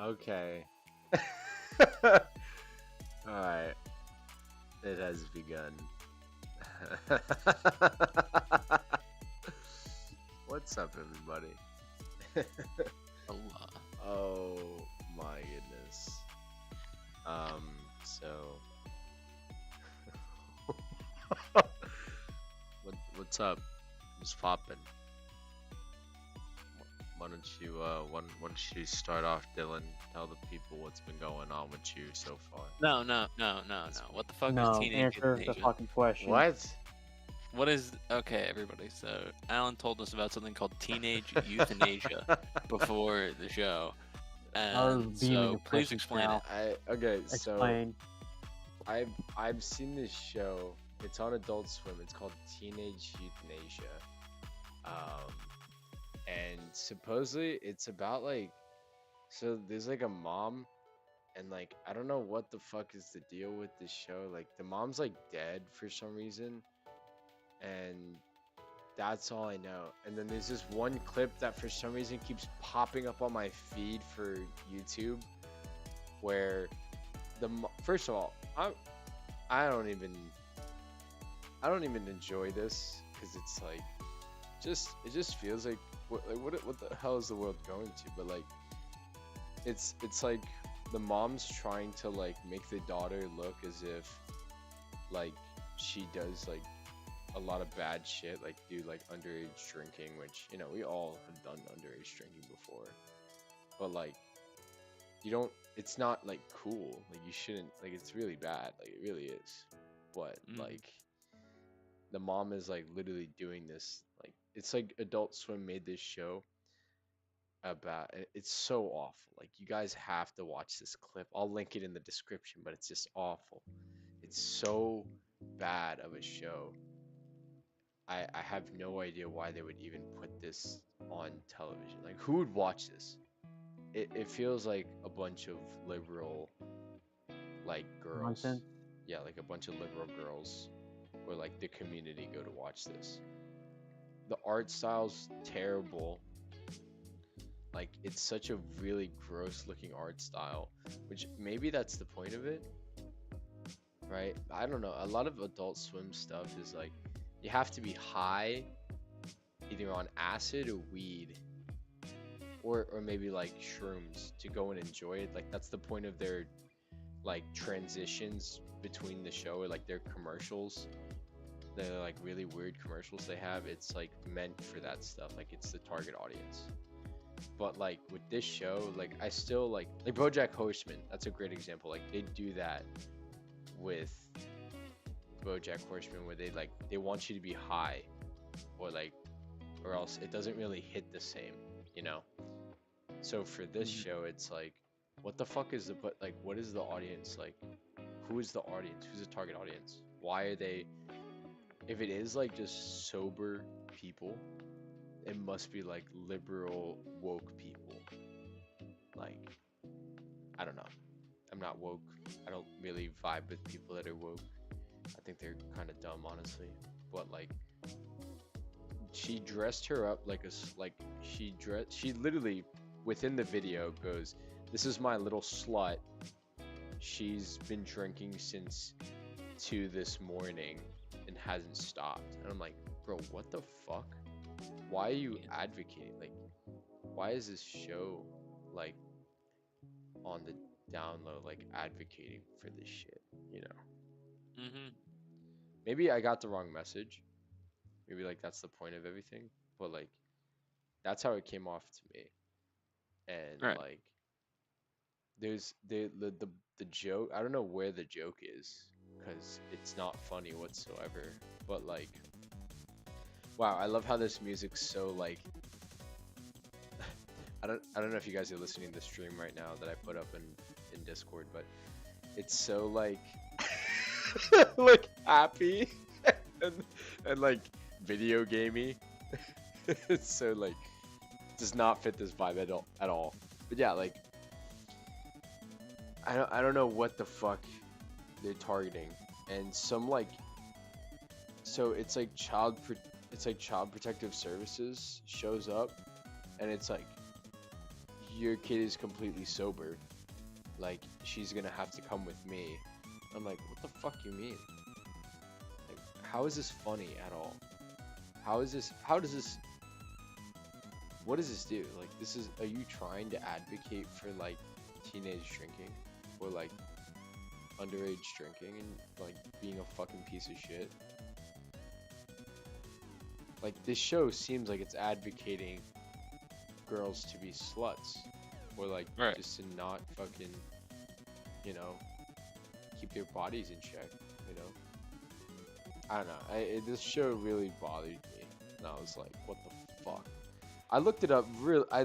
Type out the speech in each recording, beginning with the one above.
Okay. Alright. It has begun. What's up, everybody? Allah. Oh my goodness. So what's up? What's poppin'? Why don't you start off, Dylan? Tell the people what's been going on with you so far. No. What the fuck is No, teenage answer the euthanasia? fucking question. What? What is okay, everybody? So Alan told us about something called teenage euthanasia before the show, and beaming so of please presence explain now. it. Okay, so Explain. I've seen this show. It's on Adult Swim. It's called Teenage Euthanasia. And supposedly it's about so there's like a mom, and like I don't know what the fuck is the deal with this show. Like the mom's like dead for some reason, and that's all I know. And then there's this one clip that for some reason keeps popping up on my feed for YouTube, where first of all, I don't even enjoy this because it's like it just feels like what the hell is the world going to? But like it's like the mom's trying to like make the daughter look as if like she does like a lot of bad shit, like do like underage drinking, which you know we all have done underage drinking before, but like you don't, it's not like cool, like you shouldn't, like it's really bad, like it really is. But like the mom is like literally doing this, like it's like Adult Swim made this show about it's so awful. Like you guys have to watch this clip. I'll link it in the description, but it's just awful. It's so bad of a show. I have no idea why they would even put this on television. Like who would watch this? It feels like a bunch of liberal like girls. Nonsense. Yeah, like a bunch of liberal girls or like the community go to watch this. The art style's terrible. Like it's such a really gross looking art style, which maybe that's the point of it, right? I don't know. A lot of Adult Swim stuff is like you have to be high either on acid or weed or maybe like shrooms to go and enjoy it. Like that's the point of their like transitions between the show, or like their commercials. They're like really weird commercials they have. It's like meant for that stuff. Like it's the target audience. But like with this show, like I still like BoJack Horseman. That's a great example. Like they do that with BoJack Horseman, where they want you to be high, or like, or else it doesn't really hit the same, you know. So for this show, it's like, what the fuck is but like, what is the audience like? Who is the audience? Who's the target audience? Why are they? If it is like just sober people, it must be like liberal woke people. Like I don't know. I'm not woke. I don't really vibe with people that are woke. I think they're kind of dumb, honestly. But like she dressed her up like she literally within the video goes, "This is my little slut. She's been drinking since 2 this morning and hasn't stopped." And I'm like, "Bro, what the fuck? Why are you advocating? Like, why is this show like on the down low, like advocating for this shit? You know?" Maybe I got the wrong message. Maybe like that's the point of everything. But like, that's how it came off to me. And Right. like, there's the joke. I don't know where the joke is because it's not funny whatsoever. But like, wow, I love how this music's so like. I don't know if you guys are listening to the stream right now that I put up in Discord, but it's so like like happy and like video gamey. It's so like does not fit this vibe at all. But yeah, like I don't know what the fuck they're targeting, and some like so it's like child protective services shows up, and it's like your kid is completely sober. Like, she's gonna have to come with me. I'm like, what the fuck you mean? Like, how is this funny at all? How is this? How does this? What does this do? Like, this is. Are you trying to advocate for like teenage drinking, or like underage drinking, and like being a fucking piece of shit? Like, this show seems like it's advocating girls to be sluts, or like Right. just to not fucking, you know, keep their bodies in check. You know, I don't know. This show really bothered me, and I was like, what the fuck? I looked it up. Real, I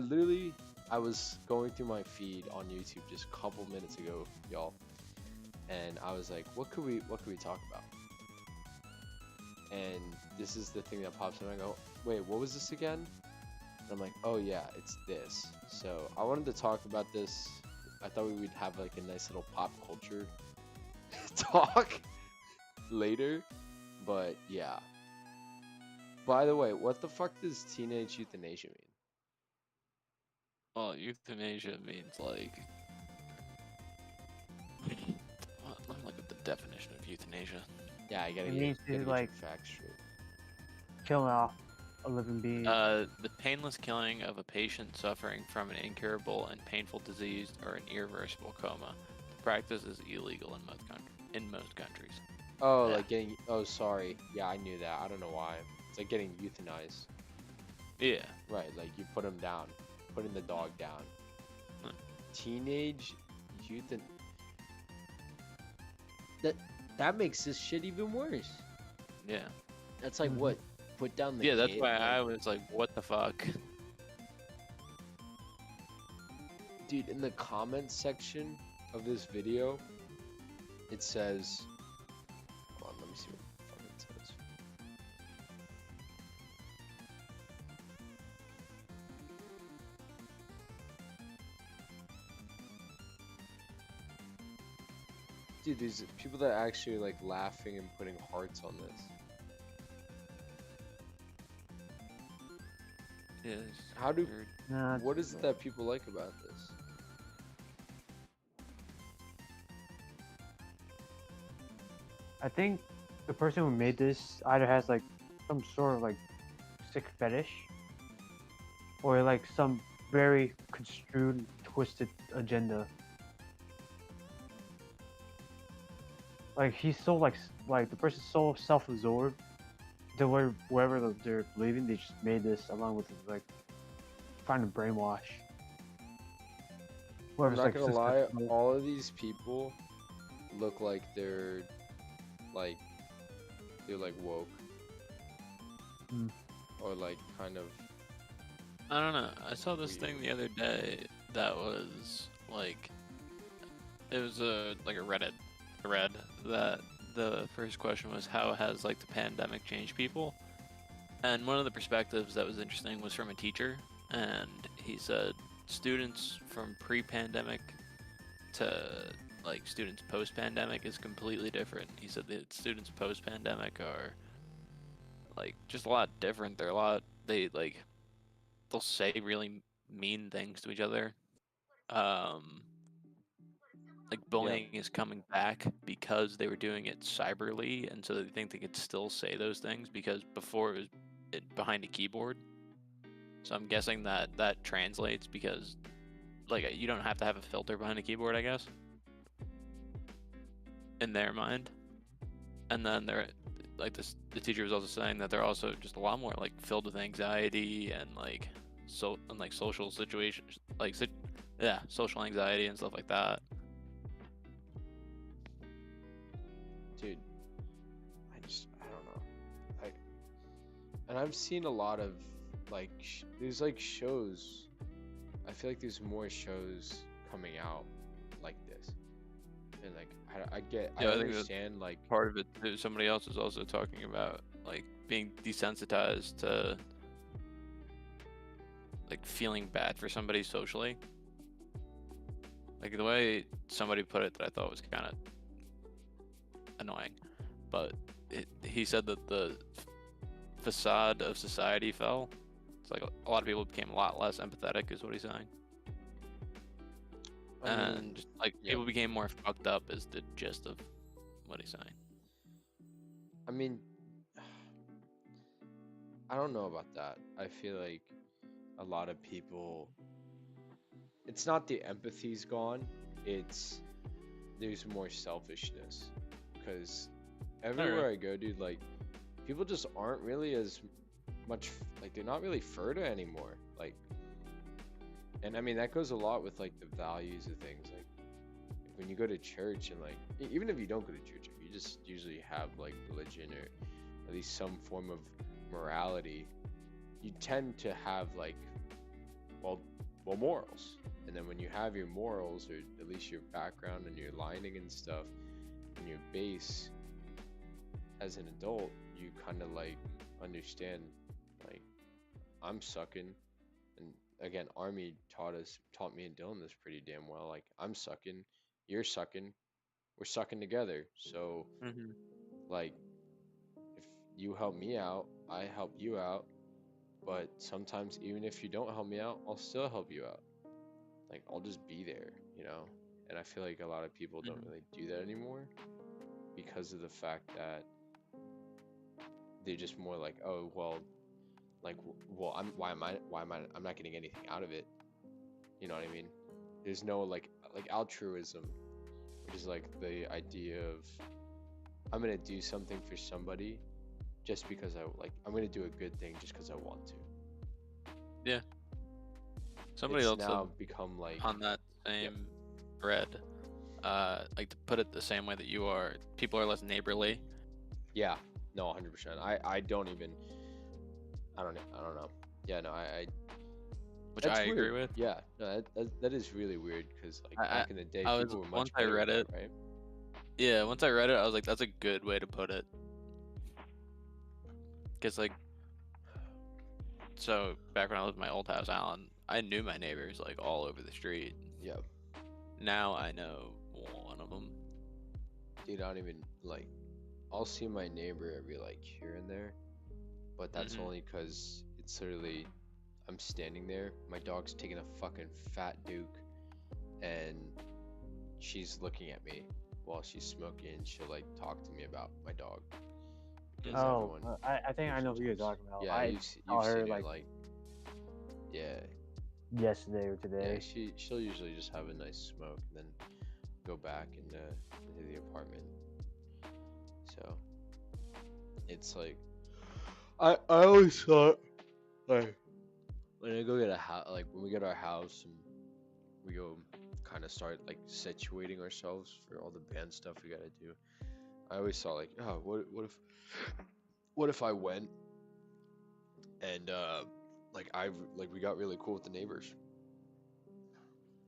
was going through my feed on YouTube just a couple minutes ago, y'all, and I was like, what could we talk about? And this is the thing that pops in. I go, wait, what was this again? And I'm like, oh yeah, it's this. So I wanted to talk about this. I thought we would have like a nice little pop culture talk later, but yeah. By the way, what the fuck does teenage euthanasia mean? Well, euthanasia means like. Let me look up the definition of euthanasia. Yeah, I gotta It get, means to, gotta get like, your facts straight. kill off a living being. The painless killing of a patient suffering from an incurable and painful disease or an irreversible coma. The practice is illegal in most countries. Oh, Yeah. like getting. Oh, sorry. Yeah, I knew that. I don't know why. It's like getting euthanized. Yeah. Right, like you put him down, putting the dog down. Huh. Teenage euthan. That makes this shit even worse. Yeah. That's like Mhm. what? Put down the Yeah, that's kid? why Like, I was like, what the fuck? dude, in the comments section of this video, it says. Hold on, let me see what the fuck it says. Dude, there's people that are actually like laughing and putting hearts on this. Yeah. How do? weird. Nah, What is it that people like about this? I think the person who made this either has like some sort of like sick fetish, or like some very construed, twisted agenda. Like he's so like the person's so self-absorbed, to where wherever they're believing, they just made this along with like trying to brainwash. I'm Whoever's not like gonna lie, successful. all of these people look like they're like woke. Mm. Or like kind of I don't know. I saw this Weird. thing the other day that was like, it was a Reddit thread that the first question was, how has like the pandemic changed people? And one of the perspectives that was interesting was from a teacher, and he said students from pre-pandemic to like students post-pandemic is completely different. He said that students post-pandemic are like just a lot different. They'll say really mean things to each other. Like bullying is coming back because they were doing it cyberly, and so they think they could still say those things because before it was behind a keyboard. So I'm guessing that that translates because like you don't have to have a filter behind a keyboard, I guess, in their mind. And then they're like this. The teacher was also saying that they're also just a lot more like filled with anxiety and like social situations, like social anxiety and stuff like that. dude. I don't know. And I've seen a lot of like there's like shows. I feel like there's more shows coming out like this, and like I Yeah, I think that- understand like Part of it too, somebody else is also talking about like being desensitized to like feeling bad for somebody socially. Like the way somebody put it that I thought was kind of annoying, but he said that the facade of society fell. It's like a lot of people became a lot less empathetic, is what he's saying. I mean, and like yeah. people became more fucked up is the gist of what he's saying. I mean, I don't know about that. I feel like a lot of people, it's not the empathy's gone, it's there's more selfishness. Because everywhere I go, dude, like people just aren't really as much, like they're not really further anymore. Like, and I mean, that goes a lot with like the values of things. Like when you go to church and like, even if you don't go to church, if you just usually have like religion or at least some form of morality, you tend to have like, well, morals. And then when you have your morals, or at least your background and your lining and stuff, and your base as an adult, you kind of like understand, like, I'm sucking. And again, Army taught me and Dylan this pretty damn well. Like, I'm sucking, you're sucking, we're sucking together. So, Mm-hmm. like, if you help me out, I help you out. But sometimes, even if you don't help me out, I'll still help you out. Like, I'll just be there, you know? And I feel like a lot of people don't really do that anymore because of the fact that they're just more like, oh, well, like, well, I'm not getting anything out of it. You know what I mean? There's no like altruism, which is like the idea of I'm gonna do something for somebody just because I'm gonna do a good thing just because I want to. Yeah. Somebody It's else now said become like, on that same thread, like to put it the same way that you are, people are less neighborly. yeah, no, 100%. I don't even, I don't know. Yeah, no, Which that's I agree weird. with. Yeah, no, that is really weird because like I back in the day, I was people were much once I better read with it. that, right? Yeah, once I read it, I was like, that's a good way to put it. Because like, so back when I lived in my old house, Alan, I knew my neighbors like all over the street. Yeah, Now I know one of them. dude, I don't even like. I'll see my neighbor every like here and there, but that's Mhm. only because it's literally I'm standing there. My dog's taking a fucking fat Duke, and she's looking at me while she's smoking. And she'll like talk to me about my dog because Oh, everyone I think I know who you're usually talking about. yeah, I saw you've her seen her like like yeah yesterday or yeah. today. She'll usually just have a nice smoke and then go back into the apartment. So it's like I always thought like when I go get a house, like when we get our house and we go kind of start like situating ourselves for all the band stuff we gotta do. I always thought like, oh, what if I went and like we got really cool with the neighbors,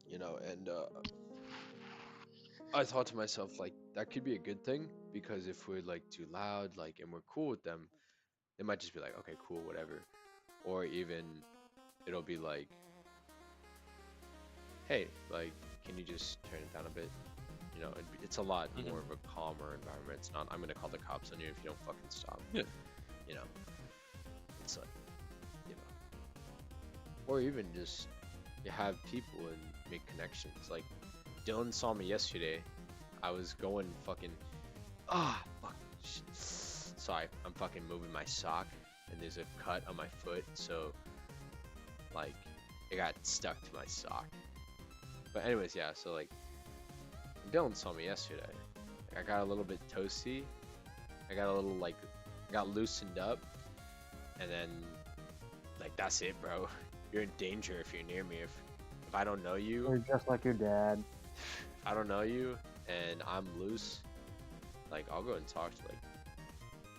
you know, and I thought to myself like that could be a good thing because if we're like too loud, like and we're cool with them, they might just be like, okay, cool, whatever, or even it'll be like, hey, like, can you just turn it down a bit? You know, it's a lot more of a calmer environment. It's not, I'm gonna call the cops on you if you don't fucking stop. Yeah. You know, it's like, you know, or even just you have people and make connections. Like, Dylan saw me yesterday. I was going fucking, fuck. Sorry, I'm fucking moving my sock, and there's a cut on my foot, so like, it got stuck to my sock. But anyways, yeah. So like, Dylan saw me yesterday. I got a little bit toasty. I got a little like, got loosened up, and then like that's it, bro. You're in danger if you're near me. If I don't know you, You're just like your dad. if I don't know you, and I'm loose, like I'll go and talk to like.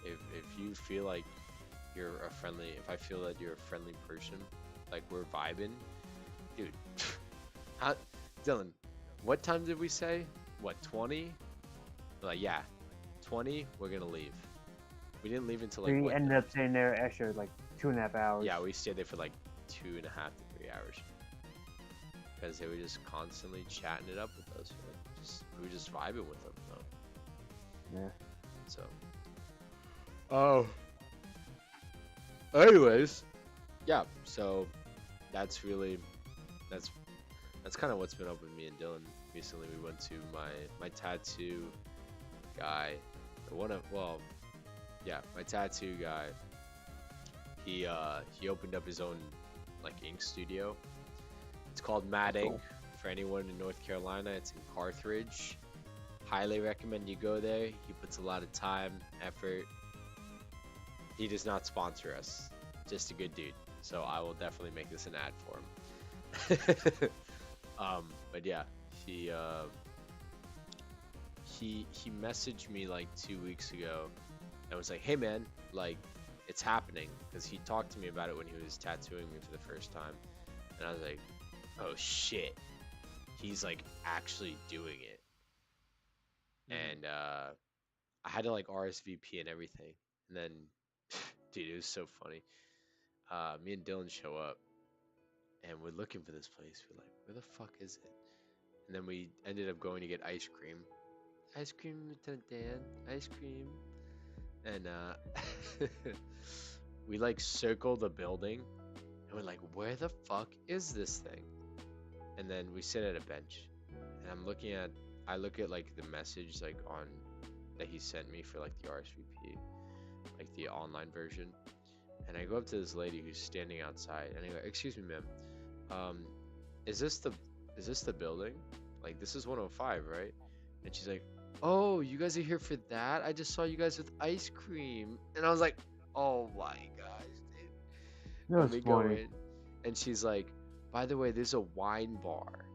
If you feel like you're a friendly, if I feel that you're a friendly person, like we're vibing, dude. How, Dylan, what time did we say? What, 20? Like, yeah, 20, we're gonna leave. We didn't leave until like We what? ended up staying there extra like 2.5 hours. Yeah, we stayed there for like 2.5 to 3 hours. Because they were just constantly chatting it up with us. Like, we were just vibing with them. So. Yeah. So. Oh. Anyways, yeah. So that's That's kind of what's been up with me and Dylan recently. We went to my tattoo guy, one of well, yeah, my tattoo guy. He opened up his own like ink studio. It's called Mad Ink. Cool. For anyone in North Carolina, it's in Carthage. Highly recommend you go there. He puts a lot of time, effort. He does not sponsor us. Just a good dude. So I will definitely make this an ad for him. But yeah, he messaged me like 2 weeks ago and was like, "Hey man, like it's happening," because he talked to me about it when he was tattooing me for the first time, and I was like, "Oh shit, he's like actually doing it." And I had to like RSVP and everything, and then, dude, it was so funny. Me and Dylan show up, and we're looking for this place. We're like, "Where the fuck is it?" And then we ended up going to get ice cream. Ice cream, Lieutenant Dan. Ice cream. And we like circle the building, and we're like, "Where the fuck is this thing?" And then we sit at a bench, and I look at like the message like on that he sent me for like the RSVP, like the online version, and I go up to this lady who's standing outside, and I go, "Excuse me, ma'am, um, is this the building? Like this is 105, right?" And she's like, "Oh, you guys are here for that? I just saw you guys with ice cream." And I was like, "Oh my gosh, dude." That And was we go funny. in, and she's like, "By the way, there's a wine bar."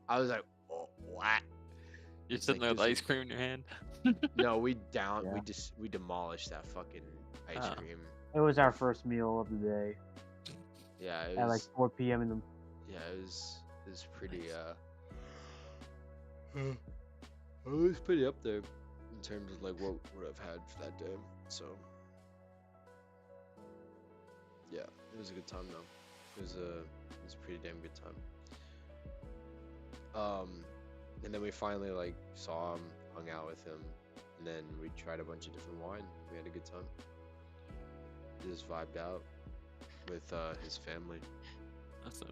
I was like, "Oh, what?" You're It's sitting like there with this. ice cream in your hand. No, Yeah. we demolished that fucking ice Oh. cream. It was our first meal of the day Yeah, it at like was. 4 p.m. in the. Yeah, it was pretty. Nice. It was pretty up there in terms of like what I've had for that day. So yeah, it was a good time though. It was a pretty damn good time. And then we finally like saw him, hung out with him, and then we tried a bunch of different wine. We had a good time. Just vibed out with his family. That's a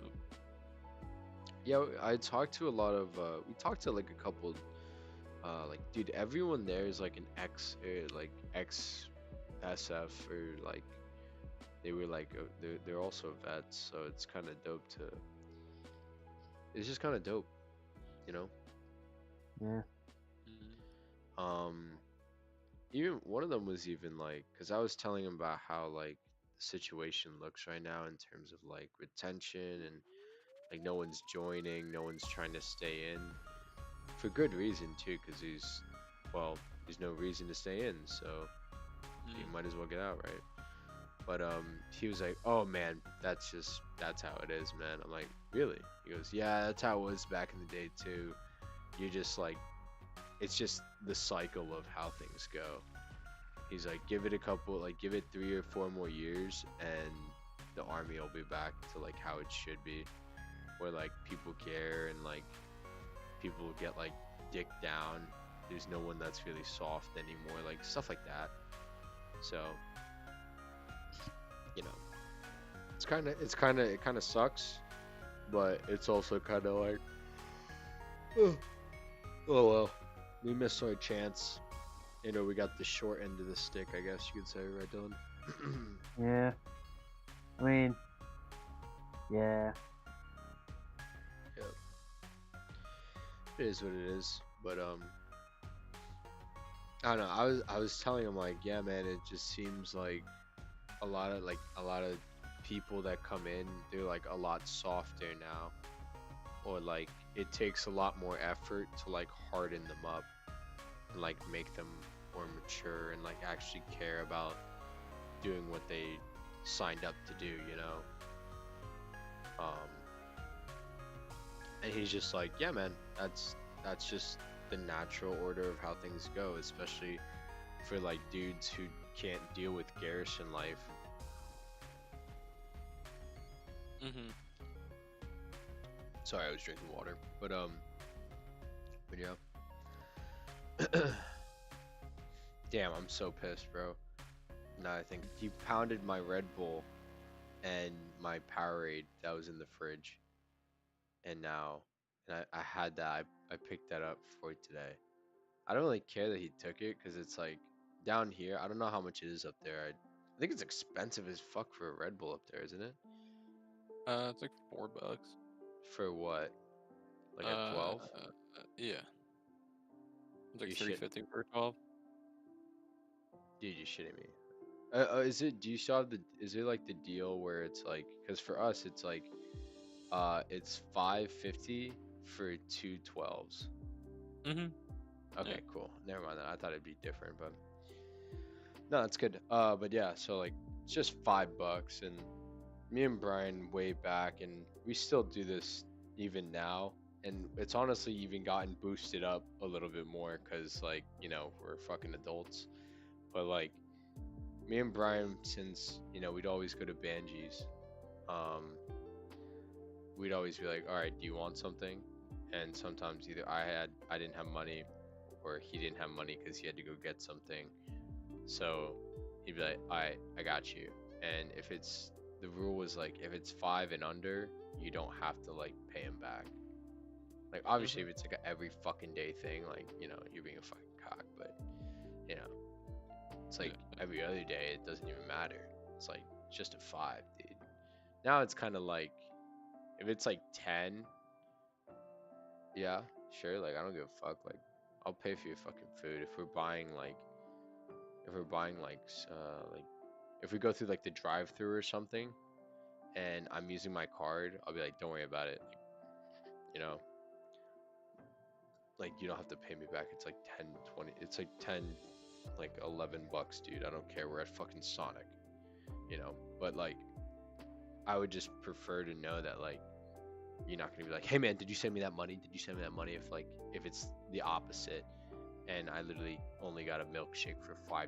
Yeah, I talked to a lot of. We talked to like a couple. Like, dude, everyone there is like an ex SF or like they were like they're also vets, so it's kind of dope to. It's just kind of dope, you know. Yeah. Um, even one of them was even like, cause I was telling him about how like the situation looks right now in terms of like retention and like no one's joining, no one's trying to stay in for good reason too, cause well, there's no reason to stay in, so you might as well get out, right? But he was like, "Oh man, that's how it is, man." I'm like, "Really?" He goes, "Yeah, that's how it was back in the day too. You just like, it's just the cycle of how things go." He's like, "Give it a couple, like, give it 3 or 4 more years, and the army will be back to like how it should be, where like people care and like people get like dick down. There's no one that's really soft anymore, like stuff like that." So, you know, it kind of sucks, but it's also kind of like, oh, oh well, we missed our chance. You know, we got the short end of the stick, I guess you could say, right, Dylan? Yeah. I mean, yeah. Yeah, it is what it is. But I don't know. I was telling him like, yeah, man, it just seems like a lot of people that come in, they're like a lot softer now, or like it takes a lot more effort to like harden them up and like make them more mature and like actually care about doing what they signed up to do, you know. And he's just like, yeah, man, that's just the natural order of how things go, especially for like dudes who can't deal with garrison life. Mm-hmm. Sorry, I was drinking water, but yeah. Damn, I'm so pissed, bro. Now I think he pounded my Red Bull and my Powerade that was in the fridge. and now, and I had that. I picked that up for today. I don't really care that he took it because it's like down here. I don't know how much it is up there. I think it's expensive as fuck for a Red Bull up there, isn't it? It's like $4. For what? Like a Uh, 12? yeah, it's like You three shit, fifty for a 12. dude. You shitting me? Is it? Do you still have the? Is it like the deal where it's like? Because for us, it's like, it's 550 for two 12s. Mm-hmm. Yeah. Okay, cool. Never mind that. I thought it'd be different, but no, that's good. But yeah, so like it's just $5, and me and Brian way back, and we still do this even now, and it's honestly even gotten boosted up a little bit more because like we're fucking adults. But like me and Brian, since we'd always go to Banji's, um, we'd always be like, all right, do you want something? And sometimes either I didn't have money, or he didn't have money because he had to go get something. So he'd be like, all right, I got you. And if it's the rule was like if it's 5 and under, you don't have to like pay him back. Like obviously if Mm-hmm. it's like a every fucking day thing, like you're being a fucking cock, but you know it's like Yeah. every other day it doesn't even matter. It's like just a 5, dude. Now it's kind of like if it's like 10, yeah, sure, like I don't give a fuck. Like I'll pay for your fucking food if we're buying like like if we go through like the drive-through or something and I'm using my card, I'll be like, don't worry about it. Like, you know, like you don't have to pay me back. It's like 10, 20. It's like 10, like $11, dude. I don't care. We're at fucking Sonic. But like, I would just prefer to know that like you're not gonna be like, hey man, did you send me that money? Did you send me that money? If it's the opposite, and I literally only got a milkshake for $5.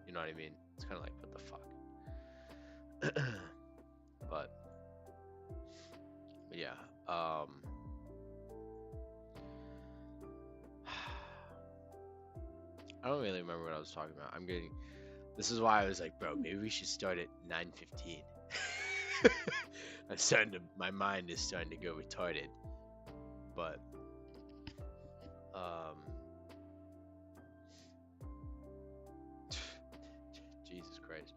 You know what I mean? It's kind of like, what the fuck. but But yeah, I don't really remember what I was talking about. This is why I was like, bro, maybe we should start at 9:15. My mind is starting to go retarded. But, um, Jesus Christ.